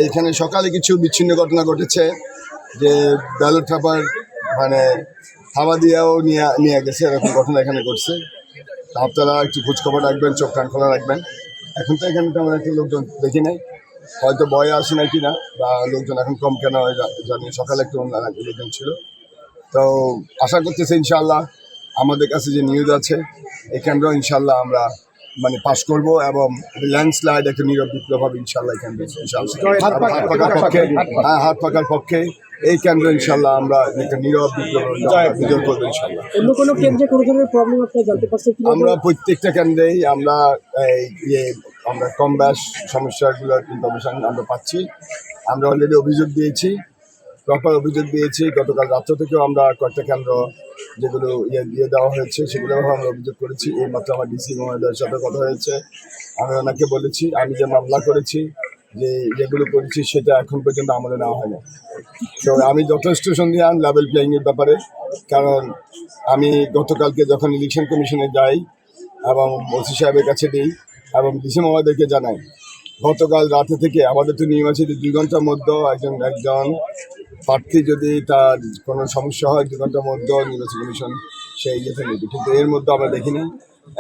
এখানে সকালে কিছু বিচ্ছিন্ন ঘটনা ঘটেছে, যে ব্যালট পেপার মানে থাবা দিয়েও নিয়ে গেছে, এরকম ঘটনা এখানে ঘটছে। আপনারা একটু খোঁজখবর রাখবেন, চোখ কান খোলা রাখবেন। এখন তো এখানে তেমন একটা লোকজন দেখি নাই, হয়তো ভয়ে আসে না কিনা, বা লোকজন এখন কম কেন জানি, সকালে একটু লোকজন ছিল। তো আশা করতেছি ইনশাল্লাহ আমাদের কাছে যে নিউজ আছে এখানটাও ইনশাল্লাহ আমরা মানে পাস করব, এবং ল্যান্ডস্লাইড একটা নীরব বিপ্লব হবে ইনশাল্লাহ এখানে। হাত পাকার পক্ষে এই কেন্দ্র ইনশাল্লাহ আমরা একটা নীরব বিপ্লব বিজয় করবো ইনশাল্লাহ। অন্য কোনো কেন্দ্রে কোনো ধরনের প্রবলেম আপনি জানতে পারছেন? আমরা প্রত্যেকটা কেন্দ্রেই আমরা আমরা কম ব্যাস সমস্যাগুলোর ইনফরমেশন আমরা পাচ্ছি। আমরা অলরেডি অভিযোগ দিয়েছি, প্রপার অভিযোগ দিয়েছি। গতকাল রাত্র থেকেও আমরা কয়েকটা কেন্দ্র যেগুলো দিয়ে দেওয়া হয়েছে সেগুলো আমরা অভিযোগ করেছি। এই মাত্র আমার ডিসি মহোদয়ের সাথে কথা হয়েছে, আমি ওনাকে বলেছি আমি যে মামলা করেছি, যে যেগুলো করেছি সেটা এখন পর্যন্ত আমাদের নেওয়া হয় না। তো আমি যথেষ্ট সন্দিহান লেভেল প্লেয়িংয়ের ব্যাপারে, কারণ আমি গতকালকে যখন ইলেকশন কমিশনে যাই এবং ওসি সাহেবের কাছে দিই এবং ডিসি মহোদয়কে জানাই, গতকাল রাতে থেকে আমাদের তো নিয়ম আছে যে 2 ঘন্টার মধ্যে একজন প্রার্থী যদি তার কোনো সমস্যা হয় 2 ঘন্টার মধ্যে নির্বাচন কমিশন সেই ইয়েতে নেবে, কিন্তু এর মধ্যে আমরা দেখিনি।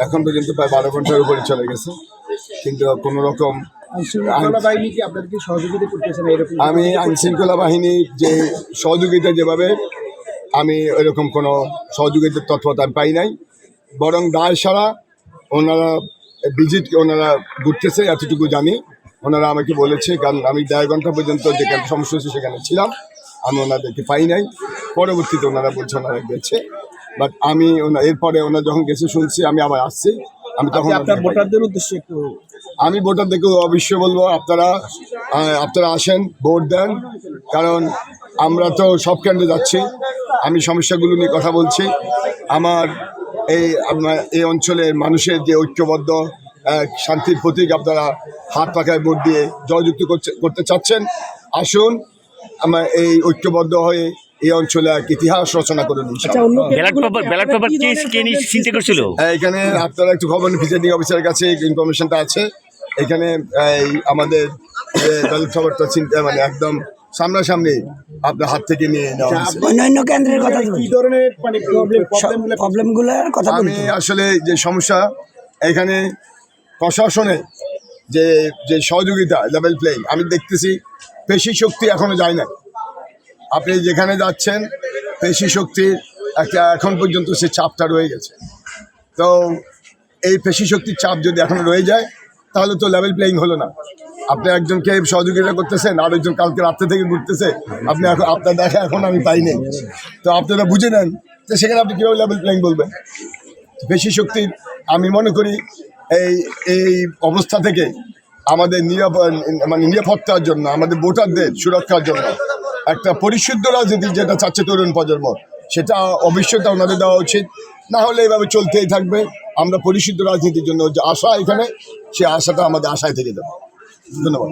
এখন পর্যন্ত প্রায় 12 ঘন্টার উপরে চলে গেছে, কিন্তু কোনো রকম আমি আইনশৃঙ্খলা বাহিনীর যে সহযোগিতা যেভাবে আমি এরকম কোনো সহযোগিতার তৎপরতা আমি পাই নাই, বরং দায় সারা ওনারা ওনারা ঘুরতেছে এতটুকু জানি। ওনারা আমাকে বলেছে, কারণ আমি 1.5 ঘন্টা পর্যন্ত যেখানে সমস্যা হচ্ছে সেখানে ছিলাম, আমি ওনাদেরকে পাই নাই। পরবর্তীতে ওনারা বলছে ওনারা গেছে, বাট আমি এরপরে ওনারা যখন গেছে শুনছি, আমি আবার আসছি। আমি তখন ভোটারদের উদ্দেশ্যে একটু আমি ভোটারদেরকে অবশ্যই বলবো আপনারা আসেন, ভোট দেন, কারণ আমরা তো সব কেন্দ্রে যাচ্ছি। আমি সমস্যাগুলো নিয়ে কথা বলছি। আমার এই অঞ্চলের মানুষের যে ঐক্যবদ্ধ শান্তির প্রতীক, আপনারা হাত পাখায় ভোট দিয়ে জয়যুক্ত করতে চাচ্ছেন, আসুন আমরা এই ঐক্যবদ্ধ হয়ে এই অঞ্চলে এক ইতিহাস রচনা করে নিই। এখানে আপনারা একটু খবর প্রিসাইডিং অফিসারের কাছে ইনফরমেশনটা আছে। এখানে আমাদের ব্যালট খবরটা মানে একদম সামনাসামনি আপনার হাত থেকে নিয়ে নেওয়া হয়েছে। অন্যান্য কেন্দ্রের কথা কি ধরনের মানে প্রবলেমগুলোর কথা আমি আসলে যে সমস্যা এখানে প্রশাসনে যে সহযোগিতা লেভেল প্লেইং আমি দেখতেছি, পেশি শক্তি এখনো যায় না। আপনি যেখানে যাচ্ছেন পেশি শক্তির একটা এখন পর্যন্ত সে চাপটা রয়ে গেছে। তো এই পেশি শক্তির চাপ যদি এখন রয়ে যায় তাহলে তো লেভেল প্লেইং হলো না। আপনি একজনকে সহযোগিতা করতেছেন, আরেকজন কালকে রাত্রে থেকে ঘুরতেছে, আপনি এখন আপনার দেখা এখন আমি পাইনি। তো আপনারা বুঝে নেন তো সেখানে আপনি কীভাবে লেভেল প্লেইং বলবেন? পেশি শক্তির আমি মনে করি এই অবস্থা থেকে আমাদের নিরাপত্তার জন্য, আমাদের ভোটারদের সুরক্ষার জন্য একটা পরিশুদ্ধ রাজনীতি যেটা চাচ্ছে তরুণ প্রজন্ম, সেটা অবশ্যই ওনাদের দেওয়া উচিত। না হলে এইভাবে চলতেই থাকবে। আমরা পরিশুদ্ধ রাজনীতির জন্য যে আশা এখানে, সে আশাটা আমাদের আশায় থেকে যাবে। ধন্যবাদ।